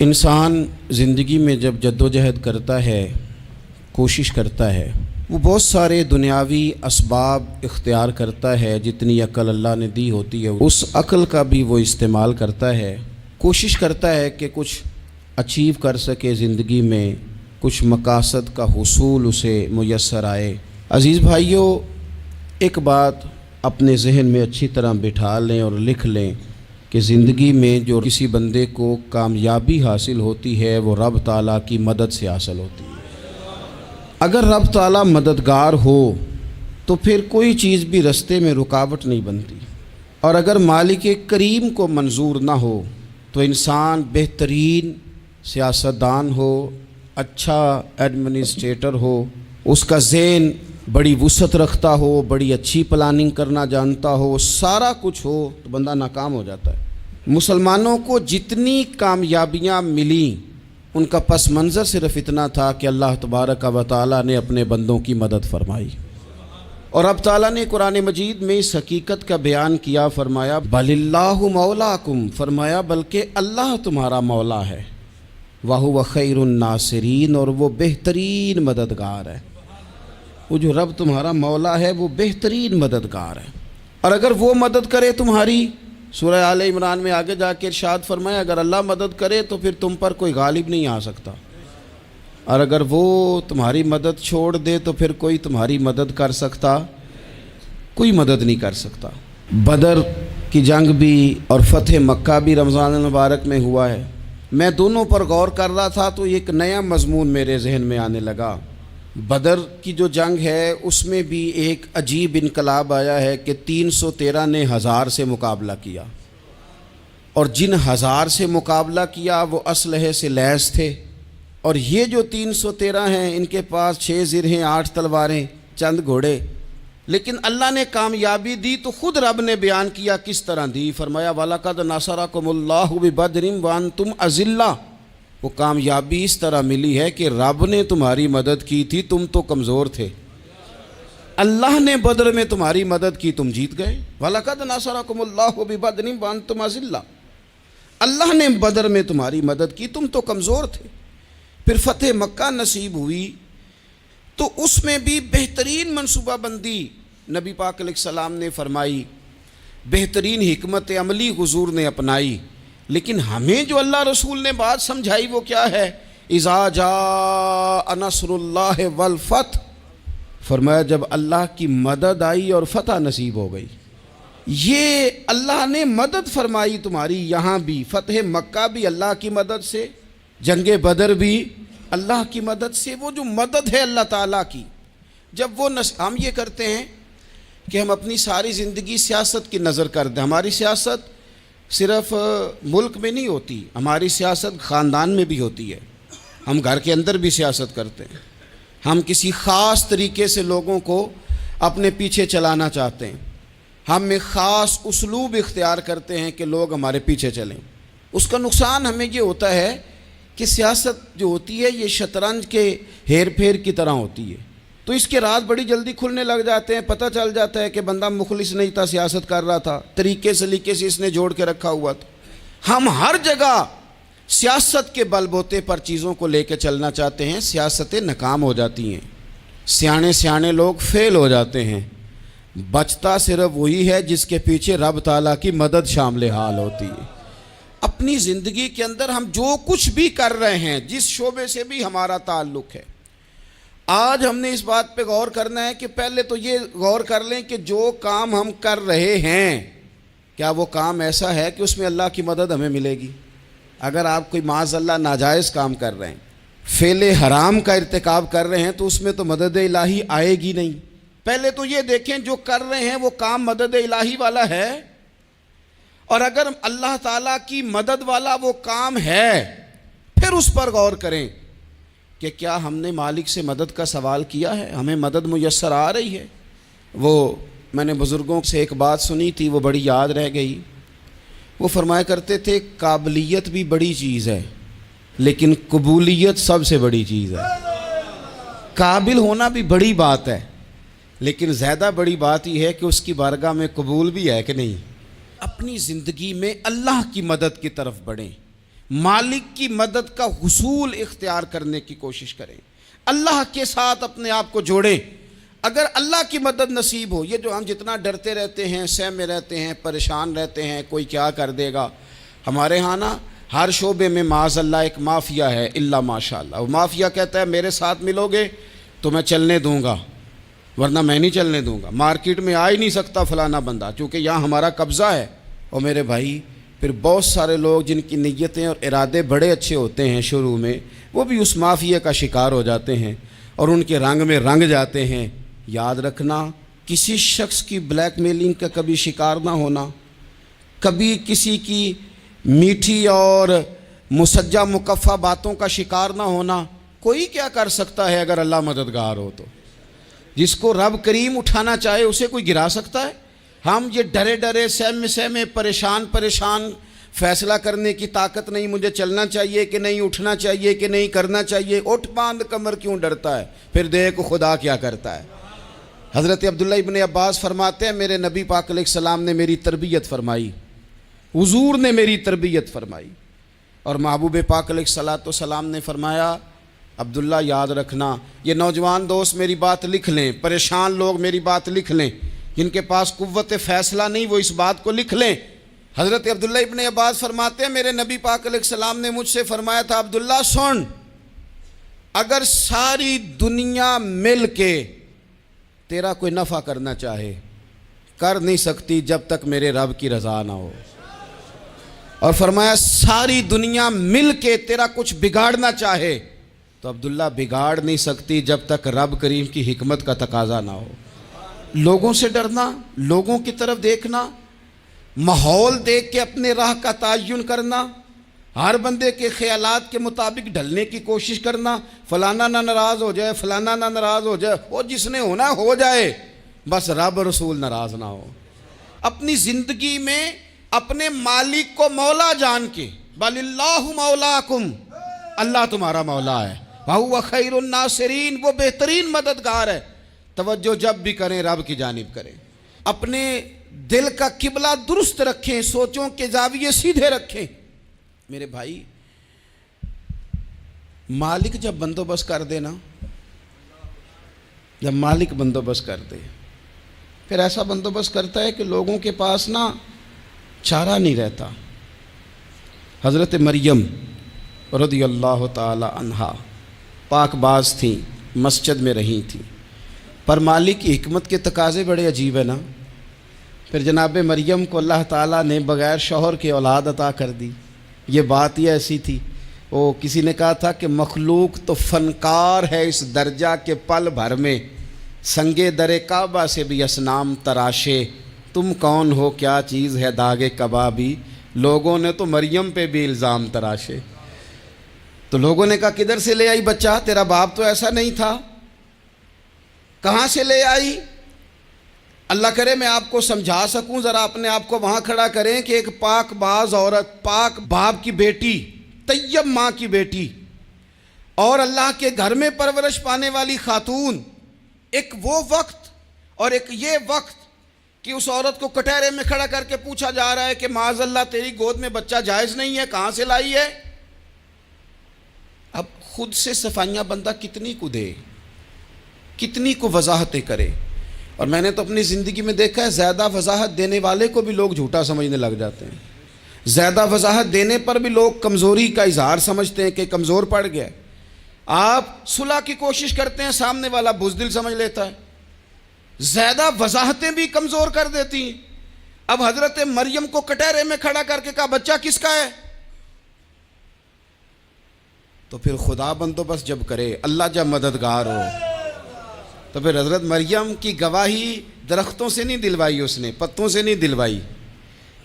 انسان زندگی میں جب جدوجہد کرتا ہے، کوشش کرتا ہے، وہ بہت سارے دنیاوی اسباب اختیار کرتا ہے، جتنی عقل اللہ نے دی ہوتی ہے اس عقل کا بھی وہ استعمال کرتا ہے، کوشش کرتا ہے کہ کچھ اچیو کر سکے زندگی میں، کچھ مقاصد کا حصول اسے میسر آئے۔ عزیز بھائیوں، ایک بات اپنے ذہن میں اچھی طرح بٹھا لیں اور لکھ لیں کہ زندگی میں جو کسی بندے کو کامیابی حاصل ہوتی ہے وہ رب تعالیٰ کی مدد سے حاصل ہوتی ہے۔ اگر رب تعالیٰ مددگار ہو تو پھر کوئی چیز بھی رستے میں رکاوٹ نہیں بنتی، اور اگر مالک کریم کو منظور نہ ہو تو انسان بہترین سیاستدان ہو، اچھا ایڈمنسٹریٹر ہو، اس کا ذہن بڑی وسعت رکھتا ہو، بڑی اچھی پلاننگ کرنا جانتا ہو، سارا کچھ ہو، تو بندہ ناکام ہو جاتا ہے۔ مسلمانوں کو جتنی کامیابیاں ملیں ان کا پس منظر صرف اتنا تھا کہ اللہ تبارک و تعالیٰ نے اپنے بندوں کی مدد فرمائی، اور اب تعالیٰ نے قرآن مجید میں اس حقیقت کا بیان کیا، فرمایا بل اللہ مولاکم، فرمایا بلکہ اللہ تمہارا مولا ہے، وَهُوَ خَيْرُ النَّاصِرِينَ، اور وہ بہترین مددگار ہے۔ وہ جو رب تمہارا مولا ہے وہ بہترین مددگار ہے، اور اگر وہ مدد کرے تمہاری، سورہ آل عمران میں آگے جا کے ارشاد فرمایا اگر اللہ مدد کرے تو پھر تم پر کوئی غالب نہیں آ سکتا، اور اگر وہ تمہاری مدد چھوڑ دے تو پھر کوئی تمہاری مدد کر سکتا، کوئی مدد نہیں کر سکتا۔ بدر کی جنگ بھی اور فتح مکہ بھی رمضان المبارک میں ہوا ہے۔ میں دونوں پر غور کر رہا تھا تو ایک نیا مضمون میرے ذہن میں آنے لگا۔ بدر کی جو جنگ ہے اس میں بھی ایک عجیب انقلاب آیا ہے کہ 313 نے 1000 سے مقابلہ کیا، اور جن 1000 سے مقابلہ کیا وہ اسلحے سے لیس تھے، اور یہ جو 313 ہیں ان کے پاس 6 زرہیں، 8 تلواریں، چند گھوڑے، لیکن اللہ نے کامیابی دی تو خود رب نے بیان کیا کس طرح دی، فرمایا وَلَقَدْ نَصَرَكُمُ اللَّهُ بِبَدْرٍ وَأَنْتُمْ أَذِلَّةٌ۔ وہ کامیابی اس طرح ملی ہے کہ رب نے تمہاری مدد کی تھی، تم تو کمزور تھے، اللہ نے بدر میں تمہاری مدد کی، تم جیت گئے۔ وَلَقَدْ نَصَرَكُمُ اللَّهُ بِبَدْرٍ وَأَنْتُمْ أَذِلَّةٌ، اللہ نے بدر میں تمہاری مدد کی، تم تو کمزور تھے۔ پھر فتح مکہ نصیب ہوئی تو اس میں بھی بہترین منصوبہ بندی نبی پاک علیہ السلام نے فرمائی، بہترین حکمت عملی حضور نے اپنائی، لیکن ہمیں جو اللہ رسول نے بات سمجھائی وہ کیا ہے؟ اذا جاء نصر اللہ والفتح، فرمایا جب اللہ کی مدد آئی اور فتح نصیب ہو گئی۔ یہ اللہ نے مدد فرمائی تمہاری، یہاں بھی فتح مکہ بھی اللہ کی مدد سے، جنگ بدر بھی اللہ کی مدد سے۔ وہ جو مدد ہے اللہ تعالیٰ کی، جب وہ ہم یہ کرتے ہیں کہ ہم اپنی ساری زندگی سیاست کی نظر کر دیں، ہماری سیاست صرف ملک میں نہیں ہوتی، ہماری سیاست خاندان میں بھی ہوتی ہے، ہم گھر کے اندر بھی سیاست کرتے ہیں، ہم کسی خاص طریقے سے لوگوں کو اپنے پیچھے چلانا چاہتے ہیں، ہم ایک خاص اسلوب اختیار کرتے ہیں کہ لوگ ہمارے پیچھے چلیں۔ اس کا نقصان ہمیں یہ ہوتا ہے کہ سیاست جو ہوتی ہے یہ شطرنج کے ہیر پھیر کی طرح ہوتی ہے، تو اس کے راز بڑی جلدی کھلنے لگ جاتے ہیں، پتہ چل جاتا ہے کہ بندہ مخلص نہیں تھا، سیاست کر رہا تھا، طریقے سلیقے سے اس نے جوڑ کے رکھا ہوا تھا۔ ہم ہر جگہ سیاست کے بل بوتے پر چیزوں کو لے کے چلنا چاہتے ہیں، سیاستیں ناکام ہو جاتی ہیں، سیانے لوگ فیل ہو جاتے ہیں، بچتا صرف وہی ہے جس کے پیچھے رب تعالیٰ کی مدد شامل حال ہوتی ہے۔ اپنی زندگی کے اندر ہم جو کچھ بھی کر رہے ہیں، جس شعبے سے بھی ہمارا تعلق ہے، آج ہم نے اس بات پہ غور کرنا ہے کہ پہلے تو یہ غور کر لیں کہ جو کام ہم کر رہے ہیں کیا وہ کام ایسا ہے کہ اس میں اللہ کی مدد ہمیں ملے گی؟ اگر آپ کوئی معاذ اللہ ناجائز کام کر رہے ہیں، فعل حرام کا ارتکاب کر رہے ہیں، تو اس میں تو مدد الہی آئے گی نہیں۔ پہلے تو یہ دیکھیں جو کر رہے ہیں وہ کام مدد الہی والا ہے، اور اگر اللہ تعالیٰ کی مدد والا وہ کام ہے پھر اس پر غور کریں کہ کیا ہم نے مالک سے مدد کا سوال کیا ہے، ہمیں مدد میسر آ رہی ہے۔ وہ میں نے بزرگوں سے ایک بات سنی تھی، وہ بڑی یاد رہ گئی۔ وہ فرمایا کرتے تھے قابلیت بھی بڑی چیز ہے لیکن قبولیت سب سے بڑی چیز ہے۔ قابل ہونا بھی بڑی بات ہے لیکن زیادہ بڑی بات یہ ہے کہ اس کی بارگاہ میں قبول بھی ہے کہ نہیں۔ اپنی زندگی میں اللہ کی مدد کی طرف بڑھیں، مالک کی مدد کا حصول اختیار کرنے کی کوشش کریں، اللہ کے ساتھ اپنے آپ کو جوڑیں۔ اگر اللہ کی مدد نصیب ہو، یہ جو ہم جتنا ڈرتے رہتے ہیں، سہمے رہتے ہیں، پریشان رہتے ہیں کوئی کیا کر دے گا، ہمارے ہاں نا ہر شعبے میں معاذ اللہ ایک مافیا ہے، الا ماشاء اللہ۔ وہ مافیا کہتا ہے میرے ساتھ ملو گے تو میں چلنے دوں گا، ورنہ میں نہیں چلنے دوں گا، مارکیٹ میں آ ہی نہیں سکتا فلانا بندہ، چونکہ یہاں ہمارا قبضہ ہے۔ اور میرے بھائی پھر بہت سارے لوگ جن کی نیتیں اور ارادے بڑے اچھے ہوتے ہیں شروع میں، وہ بھی اس مافیا کا شکار ہو جاتے ہیں اور ان کے رنگ میں رنگ جاتے ہیں۔ یاد رکھنا، کسی شخص کی بلیک میلنگ کا کبھی شکار نہ ہونا، کبھی کسی کی میٹھی اور مسجع مکفہ باتوں کا شکار نہ ہونا۔ کوئی کیا کر سکتا ہے اگر اللہ مددگار ہو تو؟ جس کو رب کریم اٹھانا چاہے اسے کوئی گرا سکتا ہے؟ ہم یہ ڈرے ڈرے سہمے پریشان فیصلہ کرنے کی طاقت نہیں، مجھے چلنا چاہیے کہ نہیں، اٹھنا چاہیے کہ نہیں، کرنا چاہیے، اٹھ باندھ کمر کیوں ڈرتا ہے؟ پھر دیکھ خدا کیا کرتا ہے۔ حضرت عبداللہ ابن عباس فرماتے ہیں میرے نبی پاک علیہ السلام نے میری تربیت فرمائی، حضور نے میری تربیت فرمائی، اور محبوب پاک علیہ السلام نے فرمایا عبداللہ یاد رکھنا، یہ نوجوان دوست میری بات لکھ لیں، پریشان لوگ میری بات لکھ لیں، جن کے پاس قوت فیصلہ نہیں وہ اس بات کو لکھ لیں۔ حضرت عبداللہ ابن عباس فرماتے ہیں میرے نبی پاک علیہ السلام نے مجھ سے فرمایا تھا عبداللہ سن، اگر ساری دنیا مل کے تیرا کوئی نفع کرنا چاہے کر نہیں سکتی جب تک میرے رب کی رضا نہ ہو، اور فرمایا ساری دنیا مل کے تیرا کچھ بگاڑنا چاہے تو عبداللہ بگاڑ نہیں سکتی جب تک رب کریم کی حکمت کا تقاضا نہ ہو۔ لوگوں سے ڈرنا، لوگوں کی طرف دیکھنا، ماحول دیکھ کے اپنے راہ کا تعین کرنا، ہر بندے کے خیالات کے مطابق ڈھلنے کی کوشش کرنا، فلانا نہ ناراض ہو جائے، فلانا نہ ناراض ہو جائے، وہ جس نے ہونا ہو جائے، بس رب رسول ناراض نہ ہو۔ اپنی زندگی میں اپنے مالک کو مولا جان کے، بل اللہ مولاکم، اللہ تمہارا مولا ہے، وَهُوَ خَيْرُ النَّاصِرِينَ، وہ بہترین مددگار ہے۔ توجہ جب بھی کریں رب کی جانب کریں، اپنے دل کا قبلہ درست رکھیں، سوچوں کے زاویے سیدھے رکھیں۔ میرے بھائی مالک جب بندوبست کر دے نا، جب مالک بندوبست کر دے پھر ایسا بندوبست کرتا ہے کہ لوگوں کے پاس نا چارہ نہیں رہتا۔ حضرت مریم رضی اللہ تعالی عنہا پاک باز تھیں، مسجد میں رہی تھیں، پر مالک کی حکمت کے تقاضے بڑے عجیب ہیں نا۔ پھر جناب مریم کو اللہ تعالیٰ نے بغیر شوہر کے اولاد عطا کر دی۔ یہ بات ہی ایسی تھی، وہ کسی نے کہا تھا کہ مخلوق تو فنکار ہے اس درجہ کے پل بھر میں سنگے در کعبہ سے بھی اصنام تراشے، تم کون ہو کیا چیز ہے داغ کبابی، لوگوں نے تو مریم پہ بھی الزام تراشے۔ تو لوگوں نے کہا کدھر سے لے آئی بچہ، تیرا باپ تو ایسا نہیں تھا، کہاں سے لے آئی؟ اللہ کرے میں آپ کو سمجھا سکوں، ذرا اپنے آپ کو وہاں کھڑا کریں کہ ایک پاک باز عورت، پاک باپ کی بیٹی، طیب ماں کی بیٹی، اور اللہ کے گھر میں پرورش پانے والی خاتون، ایک وہ وقت اور ایک یہ وقت کہ اس عورت کو کٹہرے میں کھڑا کر کے پوچھا جا رہا ہے کہ معاذ اللہ تیری گود میں بچہ جائز نہیں ہے، کہاں سے لائی ہے؟ اب خود سے صفائیاں بندہ کتنی کو دے، کتنی کو وضاحتیں کرے۔ اور میں نے تو اپنی زندگی میں دیکھا ہے زیادہ وضاحت دینے والے کو بھی لوگ جھوٹا سمجھنے لگ جاتے ہیں، زیادہ وضاحت دینے پر بھی لوگ کمزوری کا اظہار سمجھتے ہیں کہ کمزور پڑ گیا۔ آپ صلح کی کوشش کرتے ہیں، سامنے والا بزدل سمجھ لیتا ہے، زیادہ وضاحتیں بھی کمزور کر دیتی ہیں۔ اب حضرت مریم کو کٹہرے میں کھڑا کر کے کہا بچہ کس کا ہے؟ تو پھر خدا بندوبست جب کرے، اللہ جب مددگار ہو، تو پھر حضرت مریم کی گواہی درختوں سے نہیں دلوائی، اس نے پتوں سے نہیں دلوائی،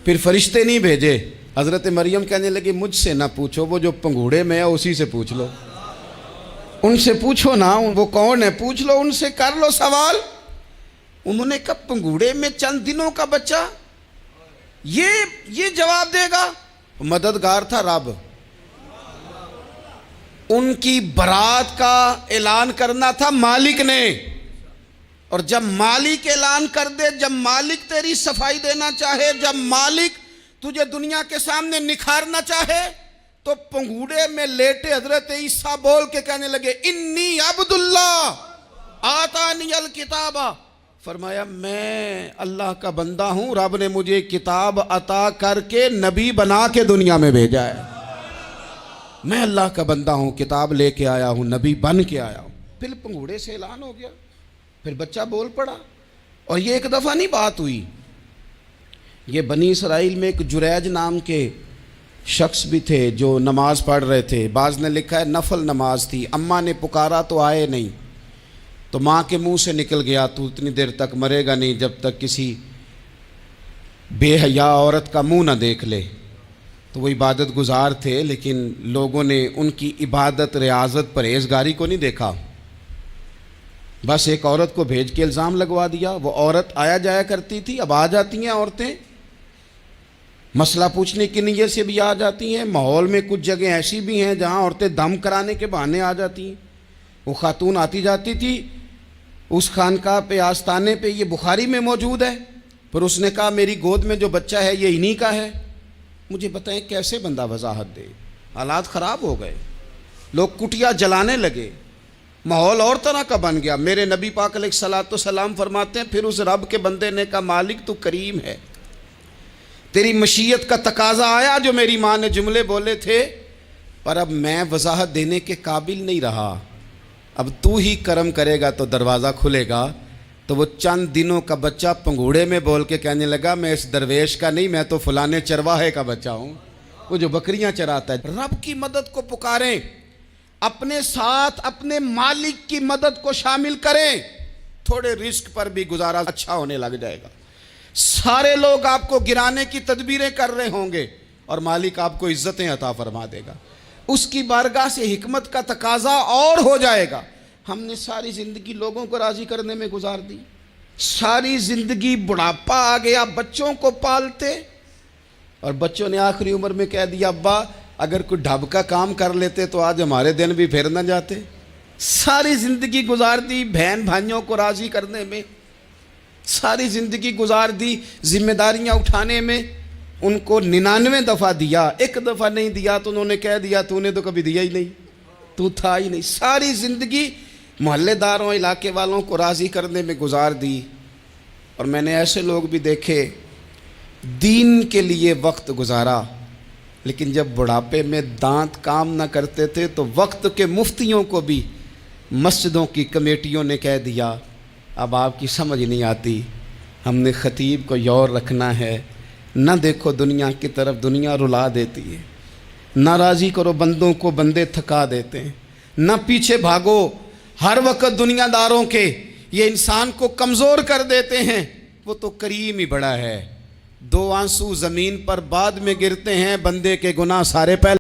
پھر فرشتے نہیں بھیجے۔ حضرت مریم کہنے لگی مجھ سے نہ پوچھو، وہ جو پنگوڑے میں ہے اسی سے پوچھ لو، ان سے پوچھو نا، وہ کون ہے پوچھ لو، ان سے کر لو سوال۔ انہوں نے کہا پنگوڑے میں چند دنوں کا بچہ یہ جواب دے گا؟ مددگار تھا رب، ان کی برات کا اعلان کرنا تھا مالک نے، اور جب مالک اعلان کر دے، جب مالک تیری صفائی دینا چاہے، جب مالک تجھے دنیا کے سامنے نکھارنا چاہے، تو پنگوڑے میں لیٹے حضرت عیسیٰ بول کے کہنے لگے انی عبداللہ آتانی الکتابہ، فرمایا میں اللہ کا بندہ ہوں، رب نے مجھے کتاب عطا کر کے نبی بنا کے دنیا میں بھیجا ہے، میں اللہ کا بندہ ہوں، کتاب لے کے آیا ہوں، نبی بن کے آیا ہوں۔ پھر پنگوڑے سے اعلان ہو گیا، پھر بچہ بول پڑا۔ اور یہ ایک دفعہ نہیں بات ہوئی، یہ بنی اسرائیل میں ایک جریج نام کے شخص بھی تھے جو نماز پڑھ رہے تھے، بعض نے لکھا ہے نفل نماز تھی، اماں نے پکارا تو آئے نہیں، تو ماں کے منہ سے نکل گیا تو اتنی دیر تک مرے گا نہیں جب تک کسی بے حیا عورت کا منہ نہ دیکھ لے۔ تو وہ عبادت گزار تھے، لیکن لوگوں نے ان کی عبادت، ریاضت، پرہیزگاری کو نہیں دیکھا، بس ایک عورت کو بھیج کے الزام لگوا دیا۔ وہ عورت آیا جایا کرتی تھی، اب آ جاتی ہیں عورتیں، مسئلہ پوچھنے کی نیت سے بھی آ جاتی ہیں۔ ماحول میں کچھ جگہ ایسی بھی ہیں جہاں عورتیں دم کرانے کے بہانے آ جاتی ہیں۔ وہ خاتون آتی جاتی تھی اس خانقاہ پہ، آستانے پہ، یہ بخاری میں موجود ہے، پھر اس نے کہا میری گود میں جو بچہ ہے یہ انہی کا ہے۔ مجھے بتائیں کیسے بندہ وضاحت دے؟ حالات خراب ہو گئے، لوگ کٹیا جلانے لگے، ماحول اور طرح کا بن گیا۔ میرے نبی پاک علیہ الصلوۃ والسلام فرماتے ہیں پھر اس رب کے بندے نے کہا مالک تو کریم ہے، تیری مشیت کا تقاضا آیا جو میری ماں نے جملے بولے تھے، پر اب میں وضاحت دینے کے قابل نہیں رہا، اب تو ہی کرم کرے گا تو دروازہ کھلے گا۔ تو وہ چند دنوں کا بچہ پنگوڑے میں بول کے کہنے لگا میں اس درویش کا نہیں، میں تو فلانے چرواہے کا بچہ ہوں، وہ جو بکریاں چراتا ہے۔ رب کی مدد کو پکاریں، اپنے ساتھ اپنے مالک کی مدد کو شامل کریں، تھوڑے رزق پر بھی گزارا اچھا ہونے لگ جائے گا۔ سارے لوگ آپ کو گرانے کی تدبیریں کر رہے ہوں گے اور مالک آپ کو عزتیں عطا فرما دے گا، اس کی بارگاہ سے حکمت کا تقاضا اور ہو جائے گا۔ ہم نے ساری زندگی لوگوں کو راضی کرنے میں گزار دی، ساری زندگی بڑھاپا آ گیا بچوں کو پالتے، اور بچوں نے آخری عمر میں کہہ دیا ابا اگر کوئی ڈھب کا کام کر لیتے تو آج ہمارے دن بھی پھر نہ جاتے۔ ساری زندگی گزار دی بہن بھائیوں کو راضی کرنے میں، ساری زندگی گزار دی ذمہ داریاں اٹھانے میں، ان کو 99 دفعہ دیا، ایک دفعہ نہیں دیا تو انہوں نے کہہ دیا تو نے تو کبھی دیا ہی نہیں، تو تھا ہی نہیں۔ ساری زندگی محلے داروں، علاقے والوں کو راضی کرنے میں گزار دی۔ اور میں نے ایسے لوگ بھی دیکھے دین کے لیے وقت گزارا، لیکن جب بڑھاپے میں دانت کام نہ کرتے تھے تو وقت کے مفتیوں کو بھی مسجدوں کی کمیٹیوں نے کہہ دیا اب آپ کی سمجھ نہیں آتی، ہم نے خطیب کو یور رکھنا ہے، نہ دیکھو دنیا کی طرف، دنیا رلا دیتی ہے، نہ راضی کرو بندوں کو، بندے تھکا دیتے ہیں، نہ پیچھے بھاگو ہر وقت دنیا داروں کے، یہ انسان کو کمزور کر دیتے ہیں۔ وہ تو کریم ہی بڑا ہے، 2 آنسو زمین پر بعد میں گرتے ہیں، بندے کے گناہ سارے پہلے